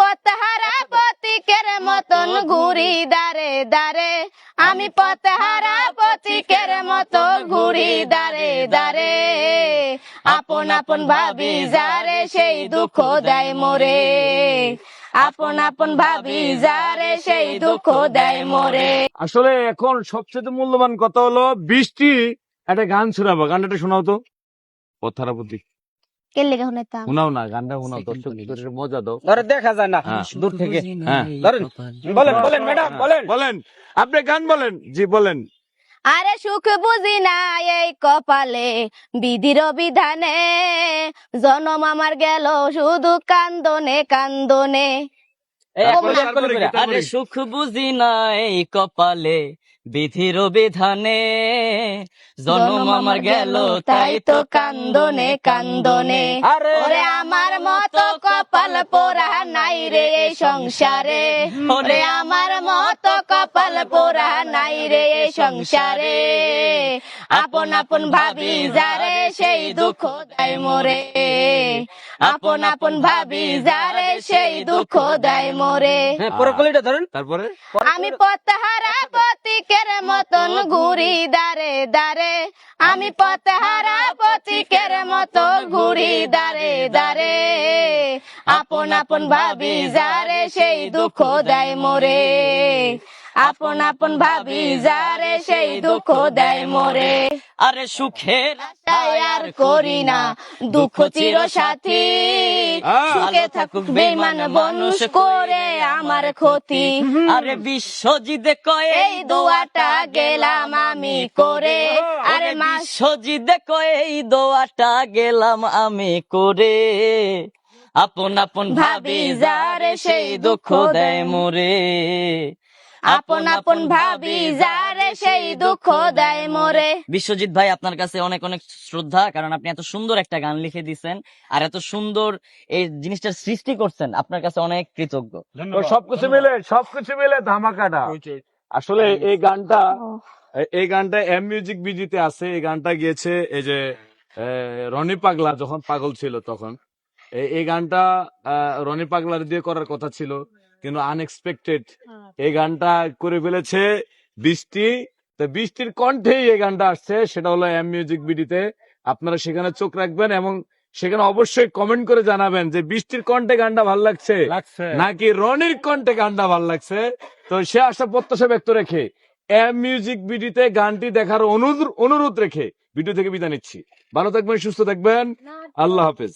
পথহারা পথিকের মতন ঘুরি দারে দারে, আমি পথহারা পথিকের মতো ঘুরি দারে দারে। আপন আপন ভাবি যারে সেই দুঃখ দেয় মোরে, আপন আপন ভাবি যারে সেই দুঃখ দেয় মোরে। আসলে এখন সবচেয়ে মূল্যবান কথা হলো বৃষ্টি। একটা গান শোনাবো, গানটা শোনাও তো। পথহারা পথিক কে লেগে শুনাইতাম? শোনাও না, গানটা শোনাও, দর্শকদের মজা দাও। ধরে দেখা যায় না হ্যাঁ। দূর থেকে। হ্যাঁ ধরেন, বলেন বলেন ম্যাডাম বলেন। বলেন, আপনি গান বলেন। জি বলেন। আরে সুখ বুঝি না এই কপালে, বিধির বিধানে, জনম আমার গেল শুধু কান্দনে কান্দনে। এই এক তারপরে, মিনিট, এক তারপরে, মিনিট, এক মিনিট। তারপরে। আরে সুখ বুঝি নাই কপালে, বিধির বিধানে, জন্ম আমার গেল তাই তো কান্দনে কান্দনে। আরে ওরে আমার মতো কপাল পোড়া নাই রে এই সংসারে, ওরে আমার মতো কপাল পোড়া নাই রে এই সংসারে। আপন আপন ভাবি যারে সেই দুঃখ দেয় মোরে, আপন আপন ভাবি যারে সেই দুঃখ দেয় মোরে। হ্যাঁ, পরে কলিটা ধরেন। তারপরে আমি পথহারা পথিকের মতন ঘুরি দারে দারে, আমি পথহারা পথিকের মতো ঘুরি দারে দারে। আপন আপন ভাবি যারে সেই দুঃখ দেয় মোরে, আপন আপন ভাবি যারে সেই দুঃখ দেয় মোরে। আরে সুখের তাই আর করি না দুঃখ চির সাথী, সুখে থাকুক বেমান বনুষ করে আমার ক্ষতি। আরে বিশ্বজিৎ কয়ে এই দোয়াটা গেলাম আমি করে, আরে মা বিশ্বজিৎ কয়ে এই দোয়াটা গেলাম আমি করে। আপন আপন ভাবি যারে সেই দুঃখ দেয় মোরে, আপন আপন ভাবি যারে সেই দুঃখ দেয় মোরে। বিশ্বজিৎ ভাই আপনার কাছে অনেক অনেক শ্রদ্ধা, কারণ আপনি এত সুন্দর একটা গান লিখে দিয়েছেন আর এত সুন্দর এই জিনিসটার সৃষ্টি করছেন, আপনার কাছে অনেক কৃতজ্ঞ। তো সবকিছু মিলে ধামাকাটা। আসলে এই গানটা এম মিউজিক বিজিতে আছে। এই গানটা গিয়েছে এই যে রনি পাগলা, যখন পাগল ছিল তখন। এই গানটা রনি পাগলার দিয়ে করার কথা ছিল, কিন্তু আনএক্সপেক্টেড এই গানটা করে ফেলেছে বৃষ্টি। তো বৃষ্টির কণ্ঠেই এই গানটা আসছে, সেটা হলো এম মিউজিক বিডিতে। আপনারা সেখানে চোখ রাখবেন এবং সেখানে অবশ্যই কমেন্ট করে জানাবেন যে বৃষ্টির কণ্ঠে গানটা ভালো লাগছে নাকি রনির কণ্ঠে গানটা ভালো লাগছে। তো সে আশা প্রত্যাশা ব্যক্ত রেখে এম মিউজিক বিডিতে গানটি দেখার অনুরোধ রেখে ভিডিও থেকে বিদায় নিচ্ছি। ভালো থাকবেন, সুস্থ থাকবেন, আল্লাহ হাফেজ।